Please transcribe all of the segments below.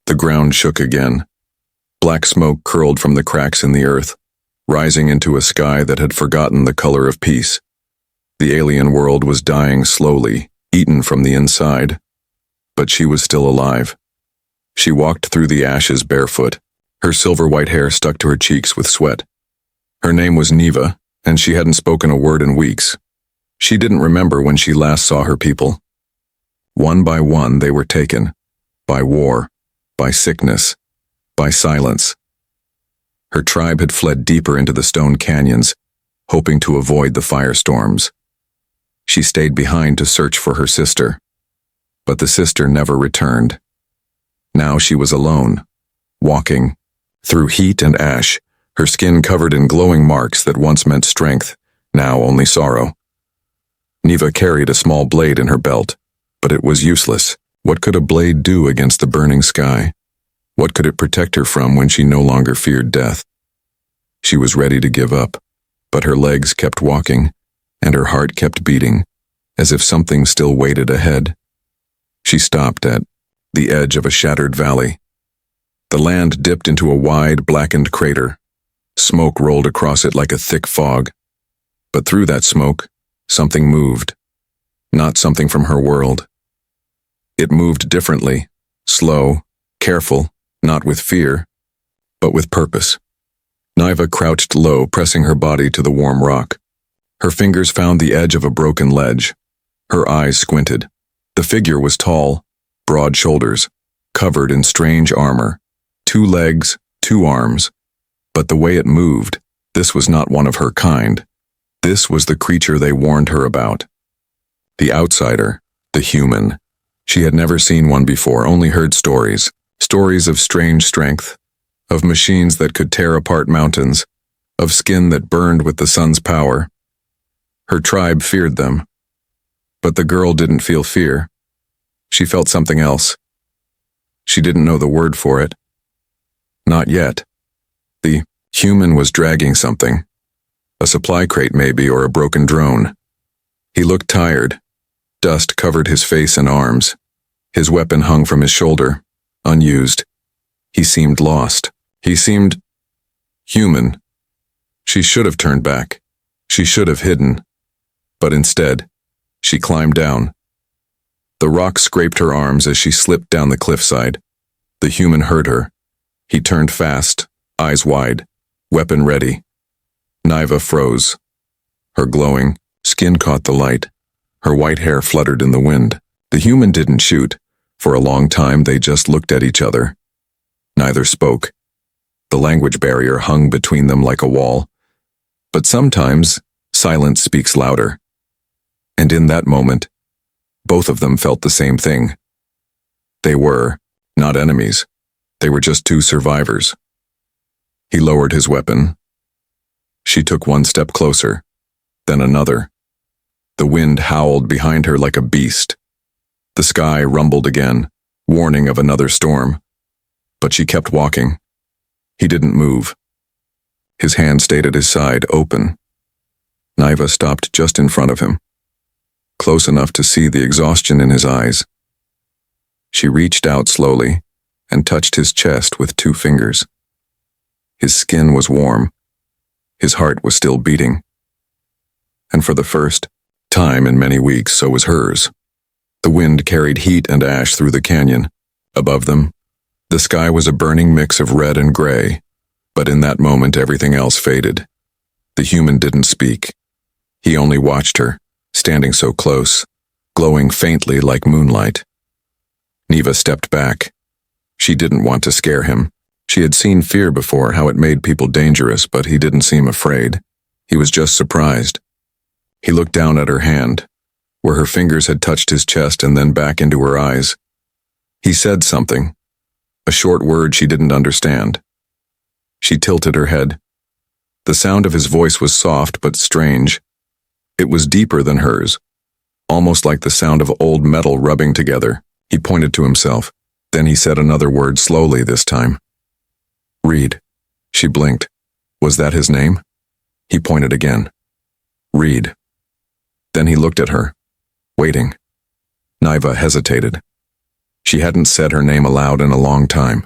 The ground shook again. Black smoke curled from the cracks in the earth, rising into a sky that had forgotten the color of peace. The alien world was dying slowly, eaten from the inside. But she was still alive. She walked through the ashes barefoot, her silver-white hair stuck to her cheeks with sweat. Her name was Neva, and she hadn't spoken a word in weeks. She didn't remember when she last saw her people. One by one they were taken, by war, by sickness, by silence. Her tribe had fled deeper into the stone canyons, hoping to avoid the firestorms. She stayed behind to search for her sister, but the sister never returned. Now she was alone, walking through heat and ash, her skin covered in glowing marks that once meant strength, now only sorrow. Neva carried a small blade in her belt, but it was useless. What could a blade do against the burning sky? What could it protect her from when she no longer feared death? She was ready to give up, but her legs kept walking, and her heart kept beating, as if something still waited ahead. She stopped at the edge of a shattered valley. The land dipped into a wide, blackened crater. Smoke rolled across it like a thick fog. But through that smoke, something moved. Not something from her world. It moved differently, slow, careful, not with fear, but with purpose. Neva crouched low, pressing her body to the warm rock. Her fingers found the edge of a broken ledge. Her eyes squinted. The figure was tall, broad shoulders, covered in strange armor, 2 legs, 2 arms. But the way it moved, this was not one of her kind. This was the creature they warned her about. The outsider, the human. She had never seen one before, only heard stories. Stories of strange strength, of machines that could tear apart mountains, of skin that burned with the sun's power. Her tribe feared them. But the girl didn't feel fear. She felt something else. She didn't know the word for it. Not yet. The human was dragging something. A supply crate maybe, or a broken drone. He looked tired. Dust covered his face and arms. His weapon hung from his shoulder, unused. He seemed lost. He seemed human. She should have turned back. She should have hidden. But instead, she climbed down. The rock scraped her arms as she slipped down the cliffside. The human heard her. He turned fast, eyes wide, weapon ready. Neva froze. Her glowing skin caught the light. Her white hair fluttered in the wind. The human didn't shoot. For a long time they just looked at each other. Neither spoke. The language barrier hung between them like a wall. But sometimes silence speaks louder. And in that moment, both of them felt the same thing. They were not enemies. They were just 2 survivors. He lowered his weapon. She took 1 step closer, then another. The wind howled behind her like a beast. The sky rumbled again, warning of another storm. But she kept walking. He didn't move. His hand stayed at his side, open. Neva stopped just in front of him, close enough to see the exhaustion in his eyes. She reached out slowly and touched his chest with 2 fingers. His skin was warm. His heart was still beating. And for the first time in many weeks, so was hers. The wind carried heat and ash through the canyon. Above them, the sky was a burning mix of red and gray, but in that moment everything else faded. The human didn't speak. He only watched her, standing so close, glowing faintly like moonlight. Neva stepped back. She didn't want to scare him. She had seen fear before, how it made people dangerous, but he didn't seem afraid. He was just surprised. He looked down at her hand, where her fingers had touched his chest and then back into her eyes. He said something, a short word she didn't understand. She tilted her head. The sound of his voice was soft but strange. It was deeper than hers, almost like the sound of old metal rubbing together. He pointed to himself. Then he said another word slowly this time. Reed. She blinked. Was that his name? He pointed again. Reed. Then he looked at her, waiting. Neva hesitated. She hadn't said her name aloud in a long time.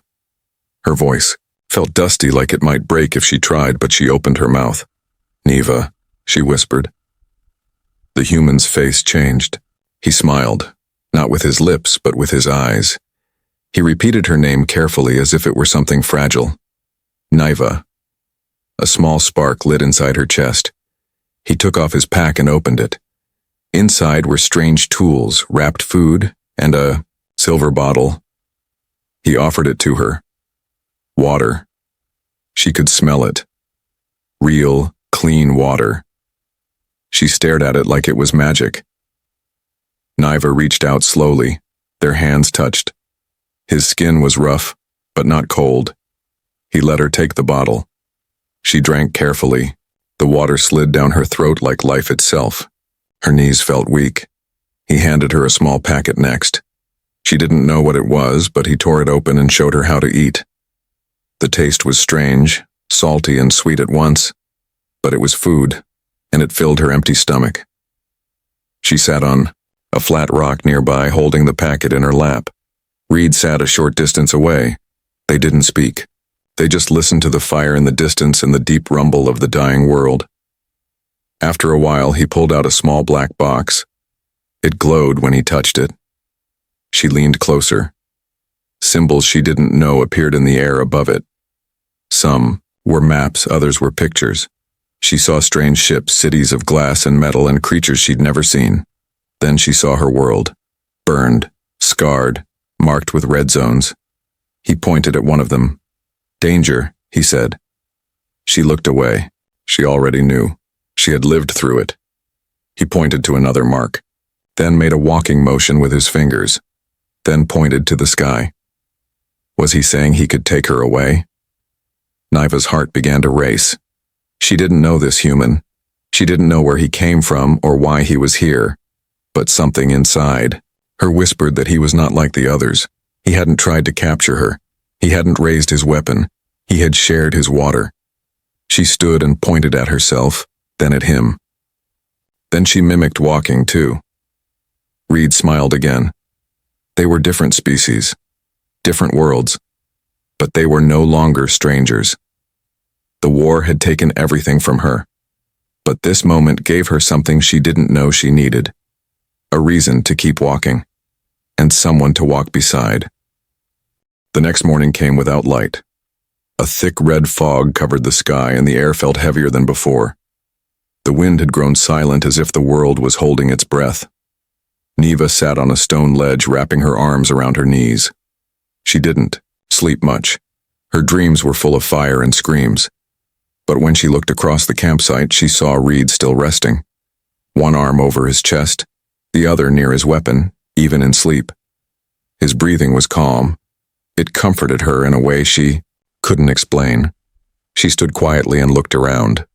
Her voice felt dusty, like it might break if she tried, but she opened her mouth. "Neva," she whispered. The human's face changed. He smiled, not with his lips, but with his eyes. He repeated her name carefully, as if it were something fragile. "Neva." A small spark lit inside her chest. He took off his pack and opened it. Inside were strange tools, wrapped food, and a silver bottle. He offered it to her. Water. She could smell it. Real, clean water. She stared at it like it was magic. Neva reached out slowly. Their hands touched. His skin was rough, but not cold. He let her take the bottle. She drank carefully. The water slid down her throat like life itself. Her knees felt weak. He handed her a small packet next. She didn't know what it was, but he tore it open and showed her how to eat. The taste was strange, salty and sweet at once, but it was food, and it filled her empty stomach. She sat on a flat rock nearby, holding the packet in her lap. Reed sat a short distance away. They didn't speak. They just listened to the fire in the distance and the deep rumble of the dying world. After a while, he pulled out a small black box. It glowed when he touched it. She leaned closer. Symbols she didn't know appeared in the air above it. Some were maps, others were pictures. She saw strange ships, cities of glass and metal, and creatures she'd never seen. Then she saw her world, burned, scarred, marked with red zones. He pointed at one of them. "Danger," he said. She looked away. She already knew. She had lived through it. He pointed to another mark, then made a walking motion with his fingers, then pointed to the sky. Was he saying he could take her away? Neva's heart began to race. She didn't know this human. She didn't know where he came from or why he was here. But something inside her whispered that he was not like the others. He hadn't tried to capture her. He hadn't raised his weapon. He had shared his water. She stood and pointed at herself, then at him. Then she mimicked walking too. Reed smiled again. They were different species, different worlds, but they were no longer strangers. The war had taken everything from her, but this moment gave her something she didn't know she needed. A reason to keep walking, and someone to walk beside. The next morning came without light. A thick red fog covered the sky, and the air felt heavier than before. The wind had grown silent, as if the world was holding its breath. Neva sat on a stone ledge, wrapping her arms around her knees. She didn't sleep much. Her dreams were full of fire and screams. But when she looked across the campsite, she saw Reed still resting. One arm over his chest, the other near his weapon, even in sleep. His breathing was calm. It comforted her in a way she couldn't explain. She stood quietly and looked around.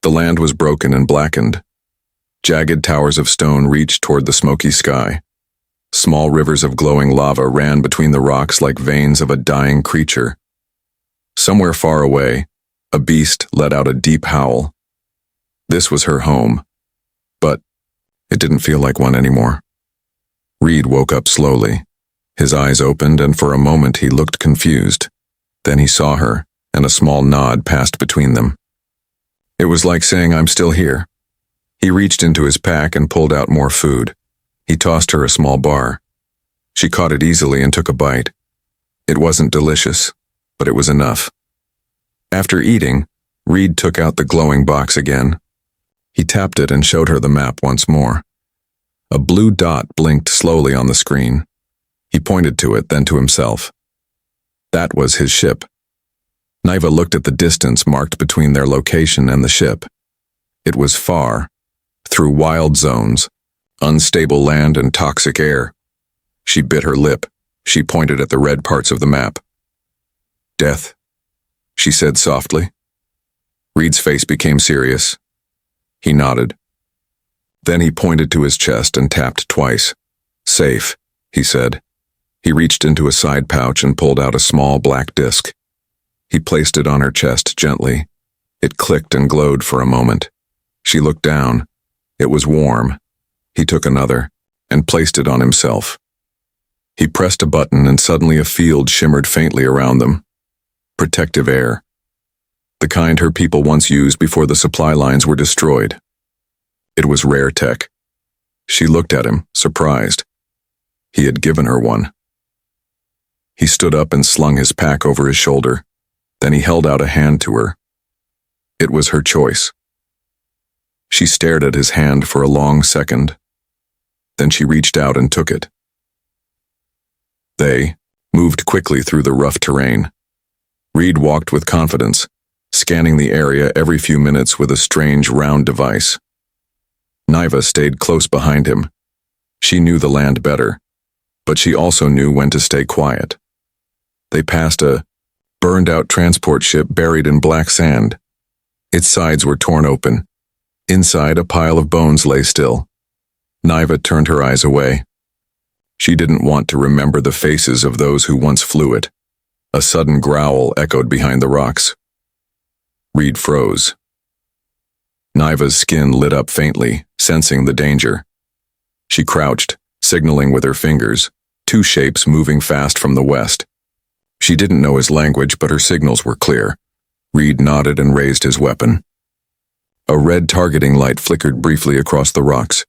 The land was broken and blackened. Jagged towers of stone reached toward the smoky sky. Small rivers of glowing lava ran between the rocks like veins of a dying creature. Somewhere far away, a beast let out a deep howl. This was her home, but it didn't feel like one anymore. Reed woke up slowly. His eyes opened, and for a moment he looked confused. Then he saw her, and a small nod passed between them. It was like saying, "I'm still here." He reached into his pack and pulled out more food. He tossed her a small bar. She caught it easily and took a bite. It wasn't delicious, but it was enough. After eating, Reed took out the glowing box again. He tapped it and showed her the map once more. A blue dot blinked slowly on the screen. He pointed to it, then to himself. That was his ship. Neva looked at the distance marked between their location and the ship. It was far, through wild zones, unstable land and toxic air. She bit her lip. She pointed at the red parts of the map. "Death," she said softly. Reed's face became serious. He nodded. Then he pointed to his chest and tapped twice. "Safe," he said. He reached into a side pouch and pulled out a small black disc. He placed it on her chest gently. It clicked and glowed for a moment. She looked down. It was warm. He took another and placed it on himself. He pressed a button and suddenly a field shimmered faintly around them. Protective air. The kind her people once used before the supply lines were destroyed. It was rare tech. She looked at him, surprised. He had given her one. He stood up and slung his pack over his shoulder. Then he held out a hand to her. It was her choice. She stared at his hand for a long second. Then she reached out and took it. They moved quickly through the rough terrain. Reed walked with confidence, scanning the area every few minutes with a strange round device. Niva stayed close behind him. She knew the land better, but she also knew when to stay quiet. They passed a burned-out transport ship buried in black sand. Its sides were torn open. Inside, a pile of bones lay still. Niva turned her eyes away. She didn't want to remember the faces of those who once flew it. A sudden growl echoed behind the rocks. Reed froze. Niva's skin lit up faintly, sensing the danger. She crouched, signaling with her fingers, two shapes moving fast from the west. She didn't know his language, but her signals were clear. Reed nodded and raised his weapon. A red targeting light flickered briefly across the rocks.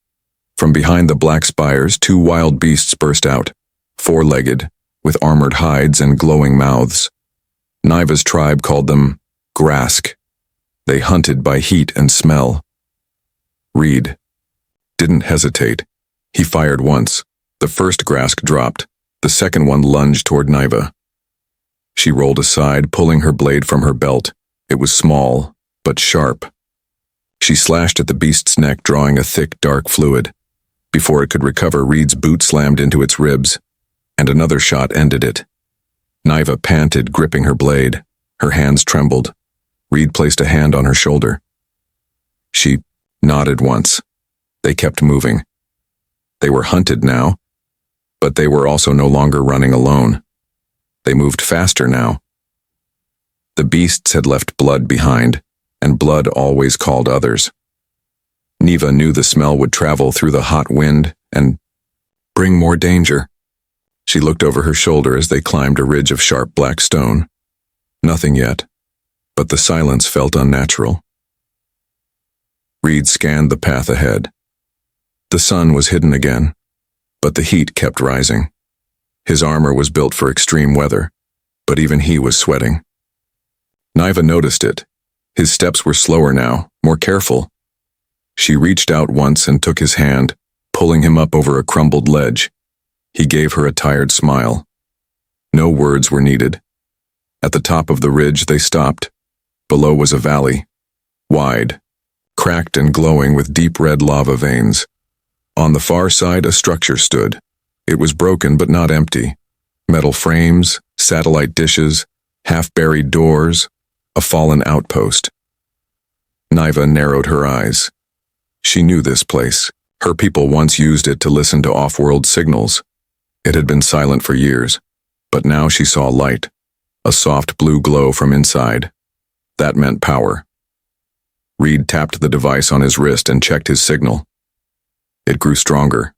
From behind the black spires, two wild beasts burst out, four-legged, with armored hides and glowing mouths. Niva's tribe called them Grask. They hunted by heat and smell. Reed didn't hesitate. He fired once. The first Grask dropped. The second one lunged toward Niva. She rolled aside, pulling her blade from her belt. It was small, but sharp. She slashed at the beast's neck, drawing a thick, dark fluid. Before it could recover, Reed's boot slammed into its ribs, and another shot ended it. Niva panted, gripping her blade. Her hands trembled. Reed placed a hand on her shoulder. She nodded once. They kept moving. They were hunted now, but they were also no longer running alone. They moved faster now. The beasts had left blood behind, and blood always called others. Niva knew the smell would travel through the hot wind and bring more danger. She looked over her shoulder as they climbed a ridge of sharp black stone. Nothing yet, but the silence felt unnatural. Reed scanned the path ahead. The sun was hidden again, but the heat kept rising. His armor was built for extreme weather, but even he was sweating. Niva noticed it. His steps were slower now, more careful. She reached out once and took his hand, pulling him up over a crumbled ledge. He gave her a tired smile. No words were needed. At the top of the ridge, they stopped. Below was a valley, wide, cracked and glowing with deep red lava veins. On the far side, a structure stood. It was broken but not empty. Metal frames, satellite dishes, half-buried doors, a fallen outpost. Niva narrowed her eyes. She knew this place. Her people once used it to listen to off-world signals. It had been silent for years, but now she saw light, a soft blue glow from inside. That meant power. Reed tapped the device on his wrist and checked his signal. It grew stronger.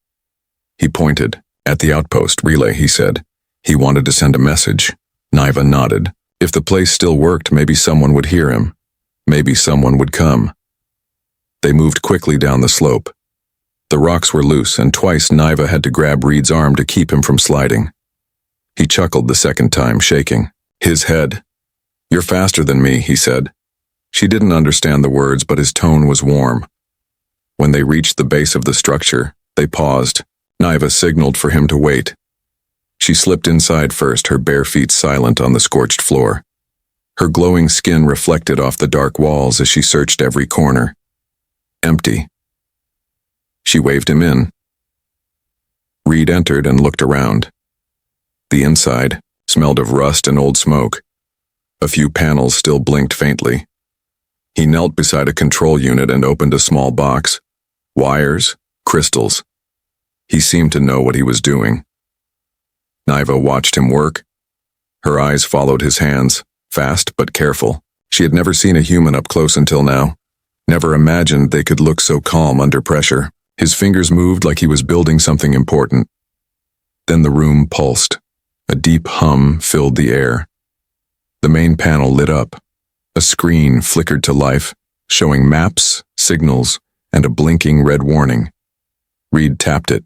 He pointed. At the outpost relay, he said. He wanted to send a message. Niva nodded. If the place still worked, maybe someone would hear him. Maybe someone would come. They moved quickly down the slope. The rocks were loose, and twice Niva had to grab Reed's arm to keep him from sliding. He chuckled the second time, shaking his head. "You're faster than me," he said. She didn't understand the words, but his tone was warm. When they reached the base of the structure, they paused. Niva signaled for him to wait. She slipped inside first, her bare feet silent on the scorched floor. Her glowing skin reflected off the dark walls as she searched every corner. Empty. She waved him in. Reed entered and looked around. The inside smelled of rust and old smoke. A few panels still blinked faintly. He knelt beside a control unit and opened a small box. Wires, crystals. He seemed to know what he was doing. Niva watched him work. Her eyes followed his hands, fast but careful. She had never seen a human up close until now. Never imagined they could look so calm under pressure. His fingers moved like he was building something important. Then the room pulsed. A deep hum filled the air. The main panel lit up. A screen flickered to life, showing maps, signals, and a blinking red warning. Reed tapped it.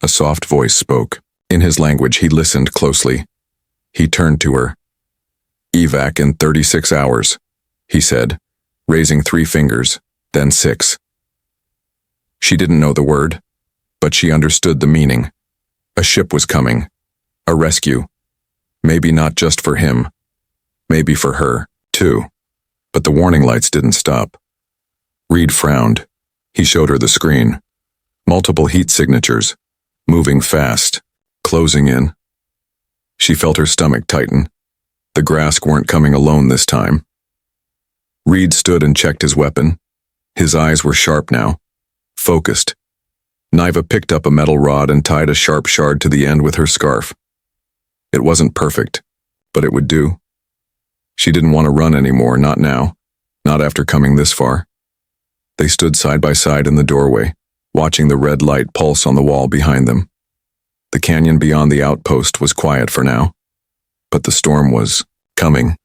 A soft voice spoke. In his language, he listened closely. He turned to her. "Evac in 36 hours," he said, raising 3 fingers, then 6. She didn't know the word, but she understood the meaning. A ship was coming. A rescue. Maybe not just for him. Maybe for her, too. But the warning lights didn't stop. Reed frowned. He showed her the screen. Multiple heat signatures. Moving fast. Closing in. She felt her stomach tighten. The Grask weren't coming alone this time. Reed stood and checked his weapon. His eyes were sharp now. Focused. Niva picked up a metal rod and tied a sharp shard to the end with her scarf. It wasn't perfect, but it would do. She didn't want to run anymore, not now, not after coming this far. They stood side by side in the doorway, watching the red light pulse on the wall behind them. The canyon beyond the outpost was quiet for now, but the storm was coming,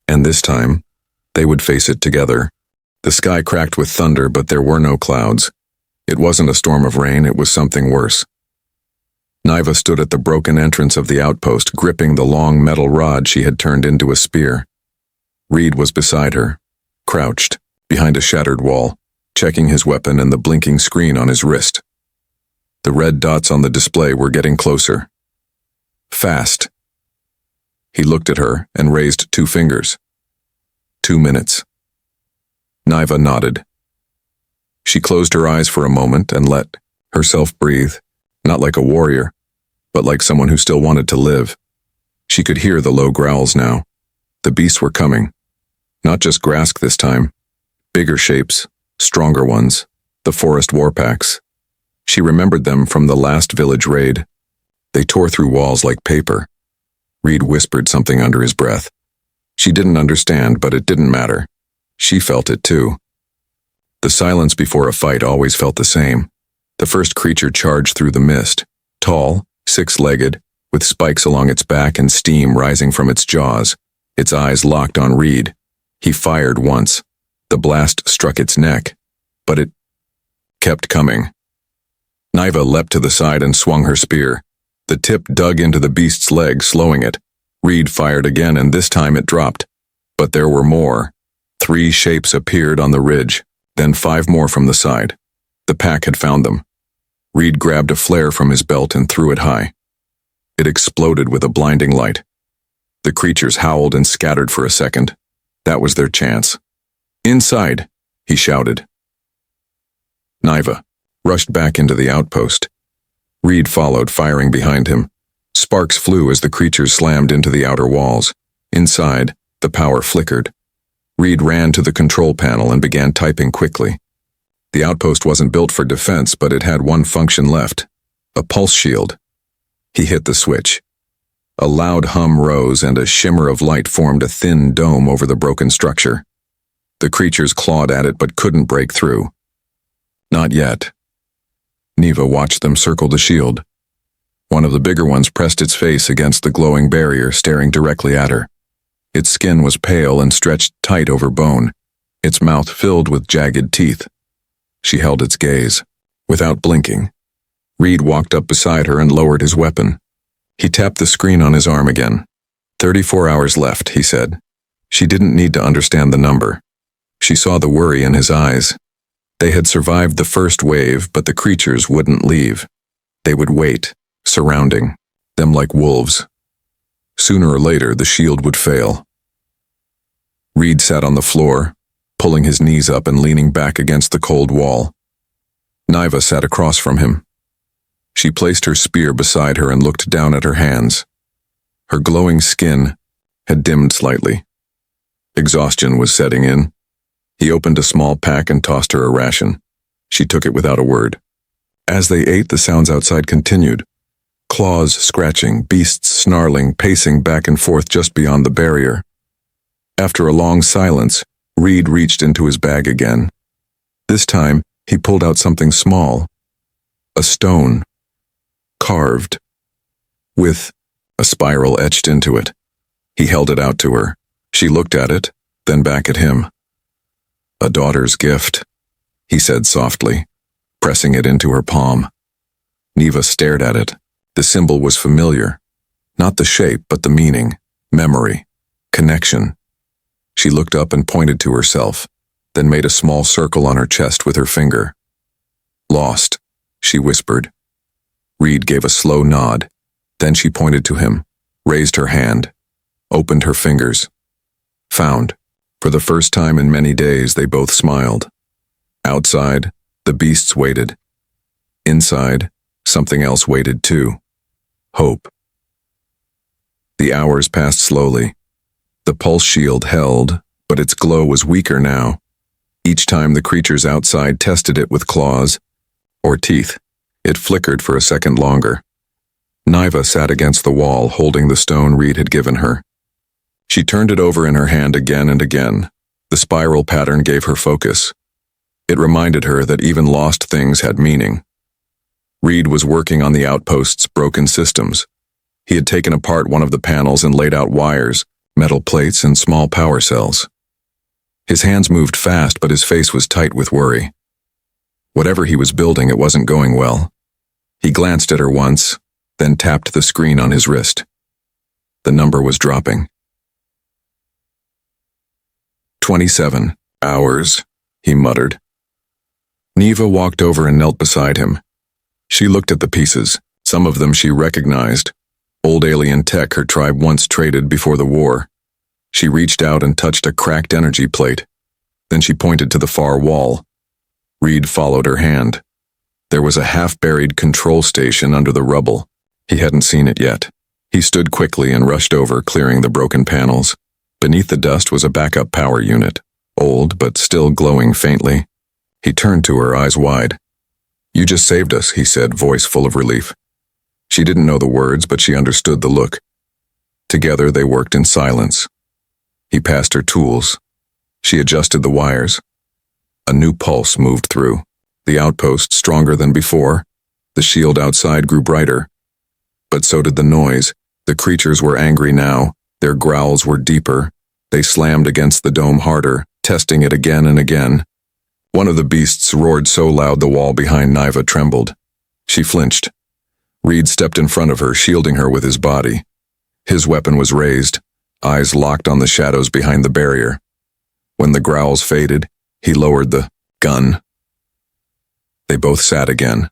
and this time, they would face it together. The sky cracked with thunder, but there were no clouds. It wasn't a storm of rain, it was something worse. Niva stood at the broken entrance of the outpost, gripping the long metal rod she had turned into a spear. Reed was beside her, crouched, behind a shattered wall, checking his weapon and the blinking screen on his wrist. The red dots on the display were getting closer. Fast. He looked at her and raised 2 fingers. 2 minutes. Niva nodded. She closed her eyes for a moment and let herself breathe, not like a warrior, but like someone who still wanted to live. She could hear the low growls now. The beasts were coming. Not just Grask this time. Bigger shapes, stronger ones, the forest warpacks. She remembered them from the last village raid. They tore through walls like paper. Reed whispered something under his breath. She didn't understand, but it didn't matter. She felt it too. The silence before a fight always felt the same. The first creature charged through the mist, tall, 6-legged, with spikes along its back and steam rising from its jaws. Its eyes locked on Reed. He fired once. The blast struck its neck, but it kept coming. Niva leapt to the side and swung her spear. The tip dug into the beast's leg, slowing it. Reed fired again, and this time it dropped. But there were more. 3 shapes appeared on the ridge, then 5 more from the side. The pack had found them. Reed grabbed a flare from his belt and threw it high. It exploded with a blinding light. The creatures howled and scattered for a second. That was their chance. "Inside!" he shouted. Niva rushed back into the outpost. Reed followed, firing behind him. Sparks flew as the creatures slammed into the outer walls. Inside, the power flickered. Reed ran to the control panel and began typing quickly. The outpost wasn't built for defense, but it had one function left: a pulse shield. He hit the switch. A loud hum rose and a shimmer of light formed a thin dome over the broken structure. The creatures clawed at it but couldn't break through. Not yet. Niva watched them circle the shield. One of the bigger ones pressed its face against the glowing barrier, staring directly at her. Its skin was pale and stretched tight over bone, its mouth filled with jagged teeth. She held its gaze. Without blinking, Reed walked up beside her and lowered his weapon. He tapped the screen on his arm again. 34 hours left, he said. She didn't need to understand the number. She saw the worry in his eyes. They had survived the first wave, but the creatures wouldn't leave. They would wait, surrounding them like wolves. Sooner or later, the shield would fail. Reed sat on the floor, pulling his knees up and leaning back against the cold wall. Niva sat across from him. She placed her spear beside her and looked down at her hands. Her glowing skin had dimmed slightly. Exhaustion was setting in. He opened a small pack and tossed her a ration. She took it without a word. As they ate, the sounds outside continued. Claws scratching, beasts snarling, pacing back and forth just beyond the barrier. After a long silence, Reed reached into his bag again. This time, he pulled out something small. A stone. Carved. with a spiral etched into it. He held it out to her. She looked at it, then back at him. "A daughter's gift," he said softly, pressing it into her palm. Neva stared at it. The symbol was familiar. Not the shape, but the meaning, memory, connection. She looked up and pointed to herself, then made a small circle on her chest with her finger. "Lost," she whispered. Reed gave a slow nod. Then she pointed to him, raised her hand, opened her fingers. "Found." For the first time in many days, they both smiled. Outside, the beasts waited. Inside, something else waited too. Hope. The hours passed slowly. The pulse shield held, but its glow was weaker now. Each time the creatures outside tested it with claws or teeth, it flickered for a second longer. Niva sat against the wall, holding the stone Reed had given her. She turned it over in her hand again and again. The spiral pattern gave her focus. It reminded her that even lost things had meaning. Reed was working on the outpost's broken systems. He had taken apart one of the panels and laid out wires, metal plates, and small power cells. His hands moved fast, but his face was tight with worry. Whatever he was building, it wasn't going well. He glanced at her once, then tapped the screen on his wrist. The number was dropping. 27 hours, he muttered. Neva walked over and knelt beside him. She looked at the pieces. Some of them she recognized. Old alien tech her tribe once traded before the war. She reached out and touched a cracked energy plate. Then she pointed to the far wall. Reed followed her hand. There was a half-buried control station under the rubble. He hadn't seen it yet. He stood quickly and rushed over, clearing the broken panels. Beneath the dust was a backup power unit, old but still glowing faintly. He turned to her, eyes wide. "You just saved us," he said, voice full of relief. She didn't know the words, but she understood the look. Together they worked in silence. He passed her tools. She adjusted the wires. A new pulse moved through. The outpost stronger than before. The shield outside grew brighter. But so did the noise. The creatures were angry now. Their growls were deeper. They slammed against the dome harder, testing it again and again. One of the beasts roared so loud the wall behind Niva trembled. She flinched. Reed stepped in front of her, shielding her with his body. His weapon was raised, eyes locked on the shadows behind the barrier. When the growls faded, he lowered the gun. They both sat again.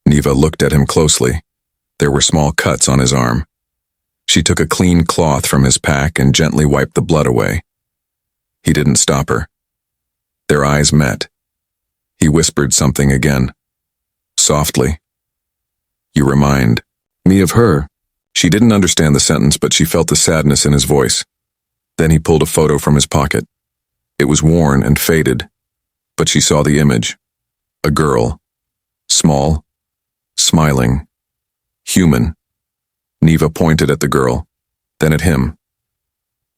Neva looked at him closely. There were small cuts on his arm. She took a clean cloth from his pack and gently wiped the blood away. He didn't stop her. Their eyes met. He whispered something again. Softly. "You remind me of her." She didn't understand the sentence, but she felt the sadness in his voice. Then he pulled a photo from his pocket. It was worn and faded, but she saw the image. A girl. Small. Smiling. Human. Neva pointed at the girl, then at him.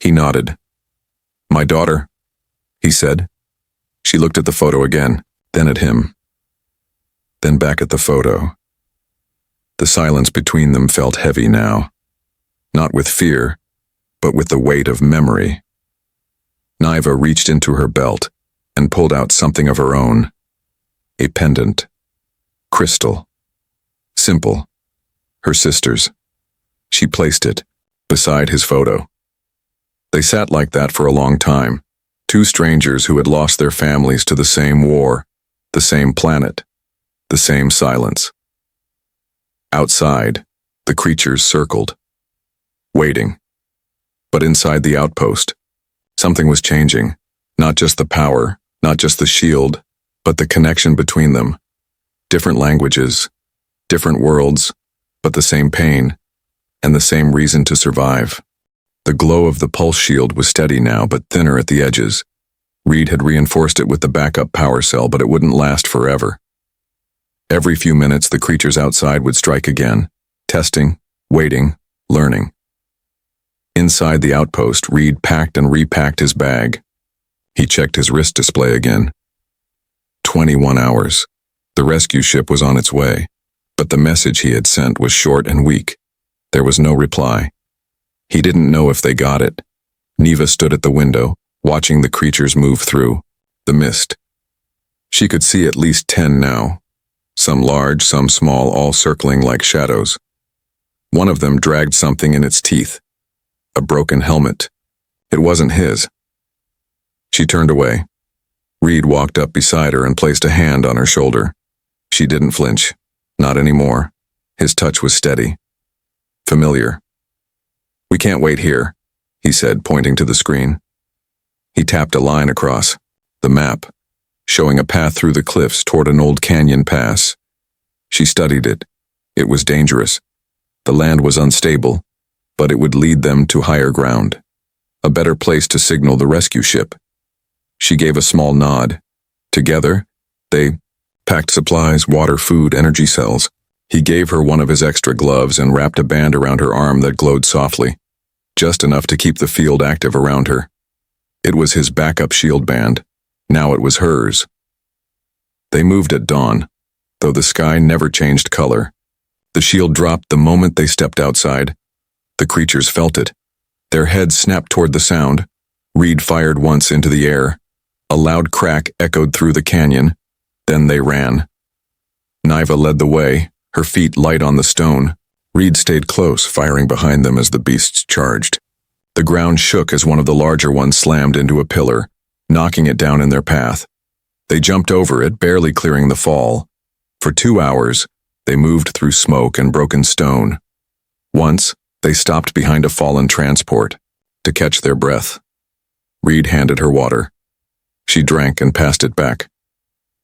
He nodded. "My daughter," he said. She looked at the photo again, then at him. Then back at the photo. The silence between them felt heavy now. Not with fear, but with the weight of memory. Niva reached into her belt and pulled out something of her own. A pendant. Crystal. Simple. Her sister's. She placed it beside his photo. They sat like that for a long time. Two strangers who had lost their families to the same war, the same planet, the same silence. Outside, the creatures circled, waiting. But inside the outpost, something was changing. Not just the power, not just the shield, but the connection between them. Different languages, different worlds, but the same pain, and the same reason to survive. The glow of the pulse shield was steady now, but thinner at the edges. Reed had reinforced it with the backup power cell, but it wouldn't last forever. Every few minutes, the creatures outside would strike again, testing, waiting, learning. Inside the outpost, Reed packed and repacked his bag. He checked his wrist display again. 21 hours. The rescue ship was on its way, but the message he had sent was short and weak. There was no reply. He didn't know if they got it. Neva stood at the window, watching the creatures move through the mist. She could see at least 10 now. Some large, some small, all circling like shadows. One of them dragged something in its teeth. A broken helmet. It wasn't his. She turned away. Reed walked up beside her and placed a hand on her shoulder. She didn't flinch. Not anymore. His touch was steady. Familiar. "We can't wait here," he said, pointing to the screen. He tapped a line across the map, showing a path through the cliffs toward an old canyon pass. She studied it. It was dangerous. The land was unstable, but it would lead them to higher ground. A better place to signal the rescue ship. She gave a small nod. Together, they packed supplies, water, food, energy cells. He gave her one of his extra gloves and wrapped a band around her arm that glowed softly, just enough to keep the field active around her. It was his backup shield band. Now it was hers. They moved at dawn, though the sky never changed color. The shield dropped the moment they stepped outside. The creatures felt it. Their heads snapped toward the sound. Reed fired once into the air. A loud crack echoed through the canyon. Then they ran. Niva led the way, her feet light on the stone. Reed stayed close, firing behind them as the beasts charged. The ground shook as one of the larger ones slammed into a pillar, knocking it down in their path. They jumped over it, barely clearing the fall. For 2 hours, they moved through smoke and broken stone. Once, they stopped behind a fallen transport to catch their breath. Reed handed her water. She drank and passed it back.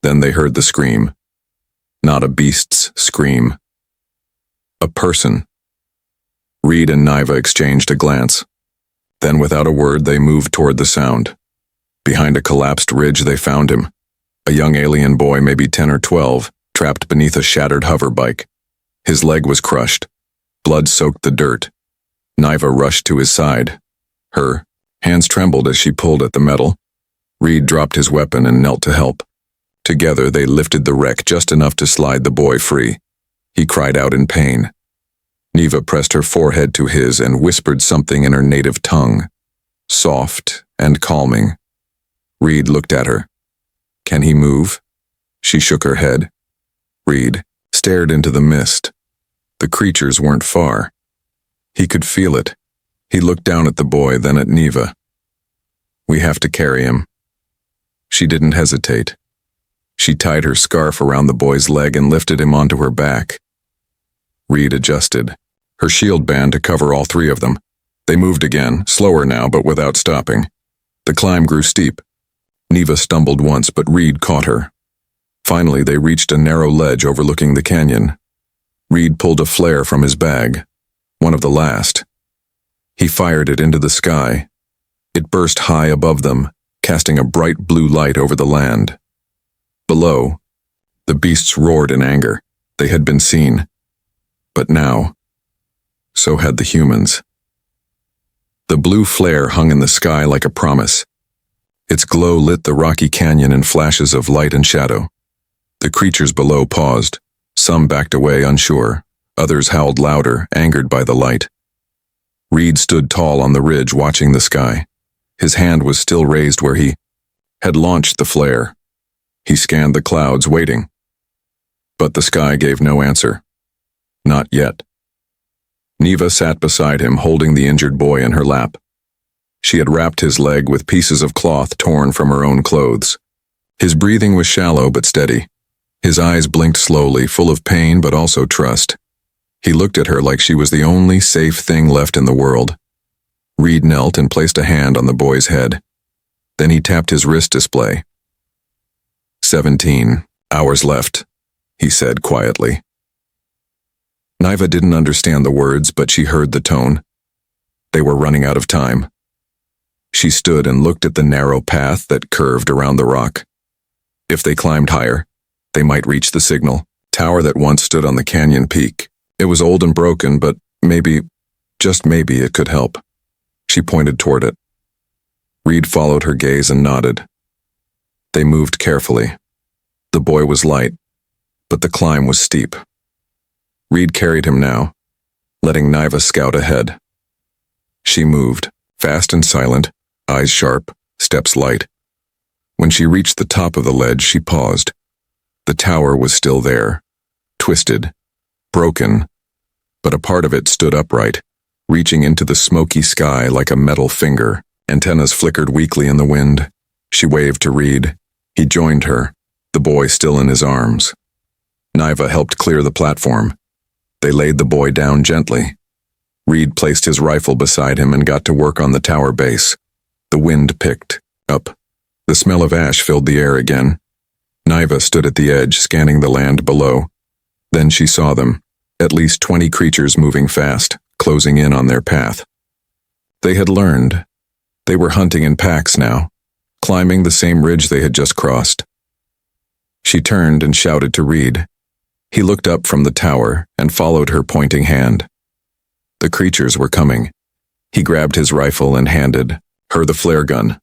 Then they heard the scream. Not a beast's scream. A person. Reed and Niva exchanged a glance. Then without a word they moved toward the sound. Behind a collapsed ridge they found him. A young alien boy, maybe 10 or 12, trapped beneath a shattered hover bike. His leg was crushed. Blood soaked the dirt. Niva rushed to his side. Her hands trembled as she pulled at the metal. Reed dropped his weapon and knelt to help. Together they lifted the wreck just enough to slide the boy free. He cried out in pain. Niva pressed her forehead to his and whispered something in her native tongue, soft and calming. Reed looked at her. "Can he move?" She shook her head. Reed stared into the mist. The creatures weren't far. He could feel it. He looked down at the boy, then at Niva. "We have to carry him." She didn't hesitate. She tied her scarf around the boy's leg and lifted him onto her back. Reed adjusted her shield band to cover all 3 of them. They moved again, slower now, but without stopping. The climb grew steep. Niva stumbled once, but Reed caught her. Finally, they reached a narrow ledge overlooking the canyon. Reed pulled a flare from his bag, one of the last. He fired it into the sky. It burst high above them, casting a bright blue light over the land. Below, the beasts roared in anger. They had been seen. But now, so had the humans. The blue flare hung in the sky like a promise. Its glow lit the rocky canyon in flashes of light and shadow. The creatures below paused. Some backed away, unsure. Others howled louder, angered by the light. Reed stood tall on the ridge, watching the sky. His hand was still raised where he had launched the flare. He scanned the clouds, waiting. But the sky gave no answer. Not yet. Niva sat beside him, holding the injured boy in her lap. She had wrapped his leg with pieces of cloth torn from her own clothes. His breathing was shallow but steady. His eyes blinked slowly, full of pain but also trust. He looked at her like she was the only safe thing left in the world. Reed knelt and placed a hand on the boy's head. Then he tapped his wrist display. 17 hours left, he said quietly. Niva didn't understand the words, but she heard the tone. They were running out of time. She stood and looked at the narrow path that curved around the rock. If they climbed higher, they might reach the signal tower that once stood on the canyon peak. It was old and broken, but maybe, just maybe, it could help. She pointed toward it. Reed followed her gaze and nodded. They moved carefully. The boy was light, but the climb was steep. Reed carried him now. letting Niva scout ahead. She moved, fast and silent, eyes sharp, steps light. When she reached the top of the ledge, she paused. The tower was still there, twisted, broken, but a part of it stood upright, reaching into the smoky sky like a metal finger. Antennas flickered weakly in the wind. She waved to Reed. He joined her, the boy still in his arms. Niva helped clear the platform. They laid the boy down gently. Reed placed his rifle beside him and got to work on the tower base. The wind picked up. The smell of ash filled the air again. Niva stood at the edge, scanning the land below. Then she saw them, at least 20 creatures moving fast, closing in on their path. They had learned. They were hunting in packs now, climbing the same ridge they had just crossed. She turned and shouted to Reed. He looked up from the tower and followed her pointing hand. The creatures were coming. He grabbed his rifle and handed her the flare gun.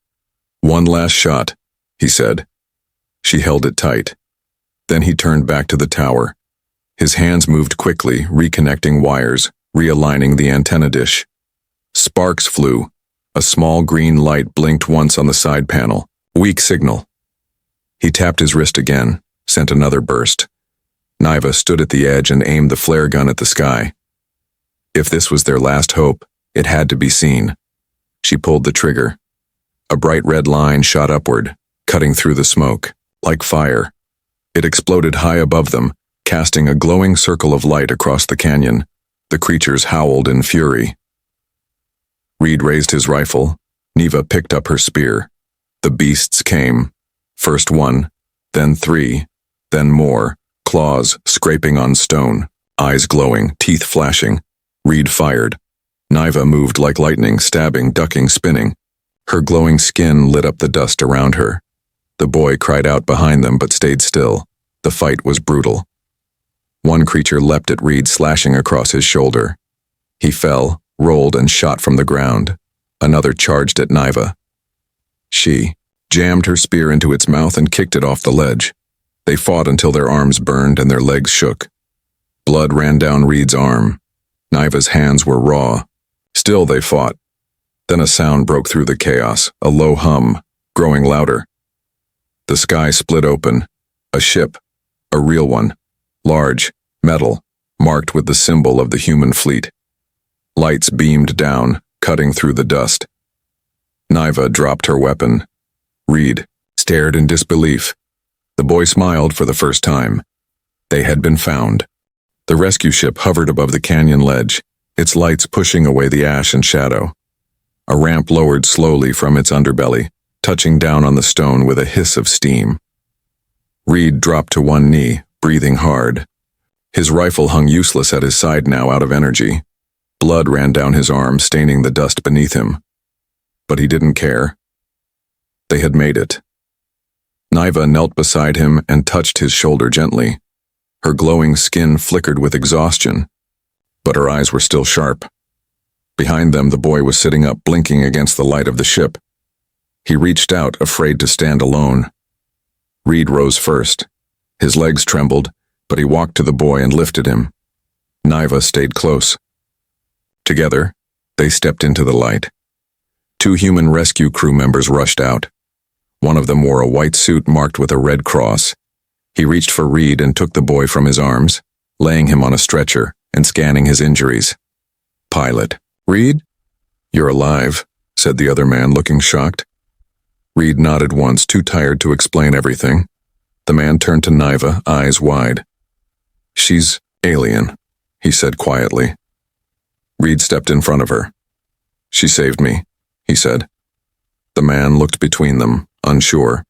"One last shot," he said. She held it tight. Then he turned back to the tower. His hands moved quickly, reconnecting wires, realigning the antenna dish. Sparks flew. A small green light blinked once on the side panel. Weak signal. He tapped his wrist again, sent another burst. Niva stood at the edge and aimed the flare gun at the sky. If this was their last hope, it had to be seen. She pulled the trigger. A bright red line shot upward, cutting through the smoke, like fire. It exploded high above them, casting a glowing circle of light across the canyon. The creatures howled in fury. Reed raised his rifle. Niva picked up her spear. The beasts came. First one, then 3, then more, claws scraping on stone, eyes glowing, teeth flashing. Reed fired. Niva moved like lightning, stabbing, ducking, spinning. Her glowing skin lit up the dust around her. The boy cried out behind them but stayed still. The fight was brutal. One creature leapt at Reed, slashing across his shoulder. He fell, rolled, and shot from the ground. Another charged at Niva. She jammed her spear into its mouth and kicked it off the ledge. They fought until their arms burned and their legs shook. Blood ran down Reed's arm. Niva's hands were raw. Still they fought. Then a sound broke through the chaos, a low hum, growing louder. The sky split open. A ship, a real one, large, metal, marked with the symbol of the human fleet. Lights beamed down, cutting through the dust. Niva dropped her weapon. Reed stared in disbelief. The boy smiled for the first time. They had been found. The rescue ship hovered above the canyon ledge, its lights pushing away the ash and shadow. A ramp lowered slowly from its underbelly, touching down on the stone with a hiss of steam. Reed dropped to one knee, breathing hard. His rifle hung useless at his side now, out of energy. Blood ran down his arm, staining the dust beneath him. But he didn't care. They had made it. Niva knelt beside him and touched his shoulder gently. Her glowing skin flickered with exhaustion, but her eyes were still sharp. Behind them, the boy was sitting up, blinking against the light of the ship. He reached out, afraid to stand alone. Reed rose first. His legs trembled, but he walked to the boy and lifted him. Niva stayed close. Together, they stepped into the light. 2 human rescue crew members rushed out. One of them wore a white suit marked with a red cross. He reached for Reed and took the boy from his arms, laying him on a stretcher and scanning his injuries. "Pilot, Reed? You're alive," said the other man, looking shocked. Reed nodded once, too tired to explain everything. The man turned to Niva, eyes wide. "She's alien," he said quietly. Reed stepped in front of her. "She saved me," he said. The man looked between them, unsure.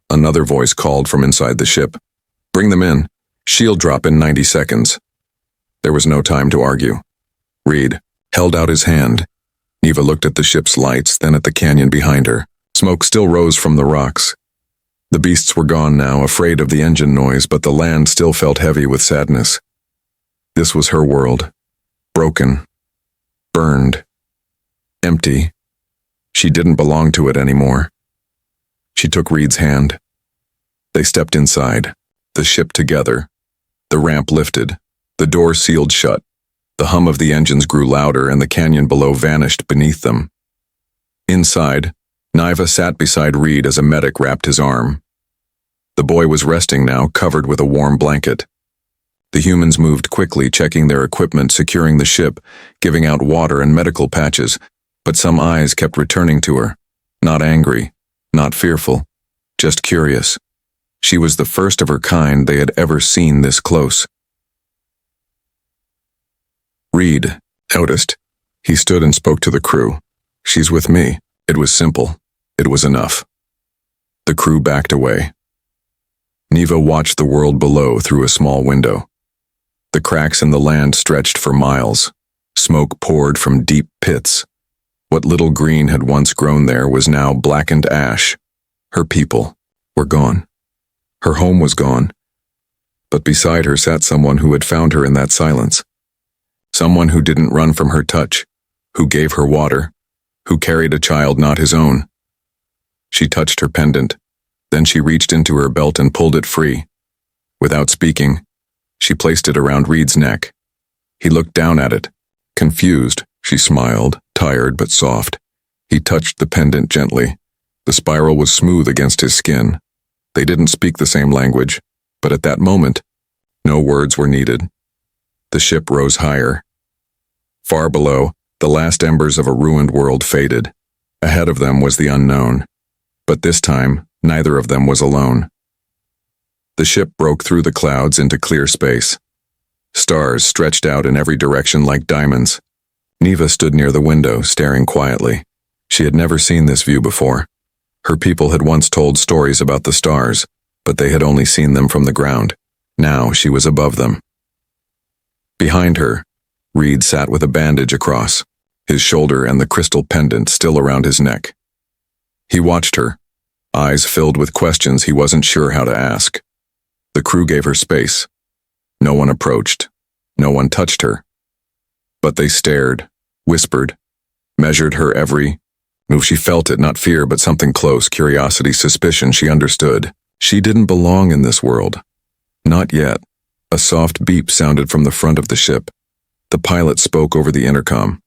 Another voice called from inside the ship. "Bring them in. Shield drop in 90 seconds. There was no time to argue. Reed held out his hand. Niva looked at the ship's lights, then at the canyon behind her. Smoke still rose from the rocks. The beasts were gone now, afraid of the engine noise, but the land still felt heavy with sadness. This was her world. Broken. Burned. Empty. She didn't belong to it anymore. She took Reed's hand. They stepped inside, the ship together. The ramp lifted, the door sealed shut. The hum of the engines grew louder and the canyon below vanished beneath them. Inside, Niva sat beside Reed as a medic wrapped his arm. The boy was resting now, covered with a warm blanket. The humans moved quickly, checking their equipment, securing the ship, giving out water and medical patches, but some eyes kept returning to her. Not angry, not fearful, just curious. She was the first of her kind they had ever seen this close. Reed noticed. He stood and spoke to the crew. "She's with me." It was simple. It was enough. The crew backed away. Niva watched the world below through a small window. The cracks in the land stretched for miles. Smoke poured from deep pits. What little green had once grown there was now blackened ash. Her people were gone. Her home was gone. But beside her sat someone who had found her in that silence. Someone who didn't run from her touch, who gave her water, who carried a child not his own. She touched her pendant. Then she reached into her belt and pulled it free. Without speaking, she placed it around Reed's neck. He looked down at it. Confused, she smiled, tired but soft. He touched the pendant gently. The spiral was smooth against his skin. They didn't speak the same language, but at that moment, no words were needed. The ship rose higher. Far below, the last embers of a ruined world faded. Ahead of them was the unknown. But this time, neither of them was alone. The ship broke through the clouds into clear space. Stars stretched out in every direction like diamonds. Niva stood near the window, staring quietly. She had never seen this view before. Her people had once told stories about the stars, but they had only seen them from the ground. Now she was above them. Behind her, Reed sat with a bandage across, his shoulder and the crystal pendant still around his neck. He watched her, eyes filled with questions he wasn't sure how to ask. The crew gave her space. No one approached. No one touched her. But they stared, whispered, measured her every move. She felt it, not fear, but something close, curiosity, suspicion. She understood. She didn't belong in this world. Not yet. A soft beep sounded from the front of the ship. The pilot spoke over the intercom.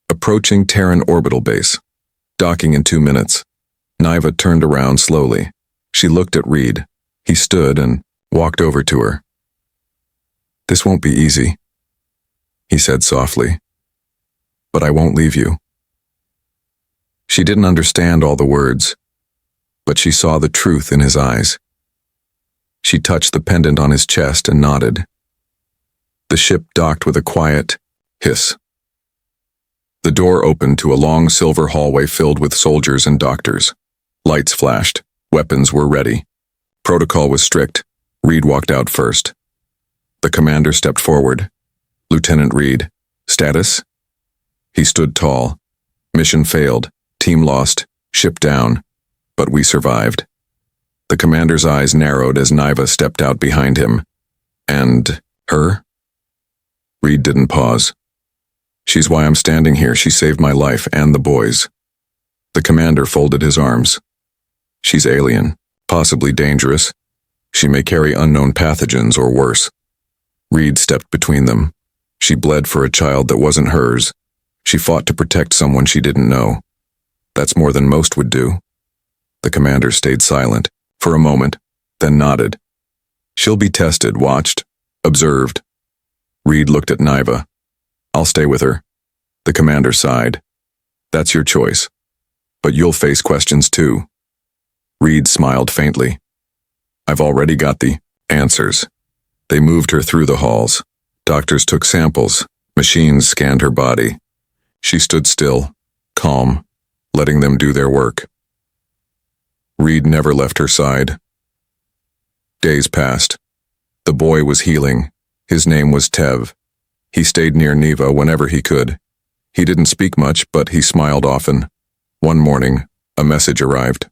Approaching Terran orbital base. Docking in 2 minutes. Niva turned around slowly. She looked at Reed. He stood and walked over to her. "This won't be easy," he said softly. "But I won't leave you." She didn't understand all the words, but she saw the truth in his eyes. She touched the pendant on his chest and nodded. The ship docked with a quiet hiss. The door opened to a long silver hallway filled with soldiers and doctors. Lights flashed. Weapons were ready. Protocol was strict. Reed walked out first. The commander stepped forward. "Lieutenant Reed, status?" He stood tall. "Mission failed. Team lost. Ship down. But we survived." The commander's eyes narrowed as Niva stepped out behind him. "And her?" Reed didn't pause. "She's why I'm standing here. She saved my life and the boys." The commander folded his arms. "She's alien, possibly dangerous. She may carry unknown pathogens or worse." Reed stepped between them. She bled for a child that wasn't hers. She fought to protect someone she didn't know. That's more than most would do. The commander stayed silent for a moment, then nodded. "She'll be tested, watched, observed." Reed looked at Niva. "I'll stay with her." The commander sighed. "That's your choice. But you'll face questions too." Reed smiled faintly. "I've already got the answers." They moved her through the halls. Doctors took samples. Machines scanned her body. She stood still, calm, letting them do their work. Reed never left her side. Days passed. The boy was healing. His name was Tev. He stayed near Niva whenever he could. He didn't speak much, but he smiled often. One morning, a message arrived.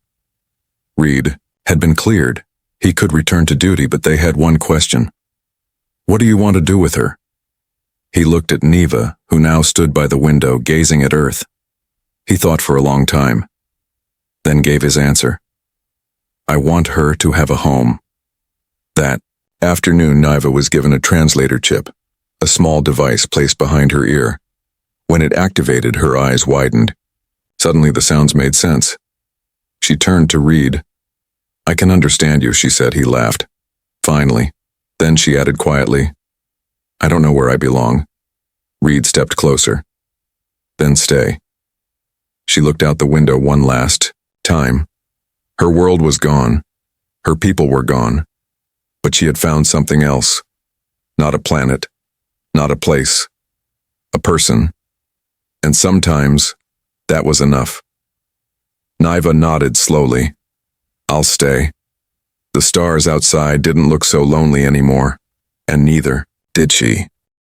Reed had been cleared. He could return to duty, but they had one question. "What do you want to do with her?" He looked at Niva, who now stood by the window, gazing at Earth. He thought for a long time, then gave his answer. "I want her to have a home." That afternoon, Niva was given a translator chip. a small device placed behind her ear. When it activated, her eyes widened. Suddenly the sounds made sense. She turned to Reed. "I can understand you," she said. He laughed. "Finally." Then she added quietly, "I don't know where I belong." Reed stepped closer. "Then stay." She looked out the window one last time. Her world was gone. Her people were gone. But she had found something else. Not a planet. Not a place. A person. And sometimes, that was enough. Niva nodded slowly. "I'll stay." The stars outside didn't look so lonely anymore, and neither did she.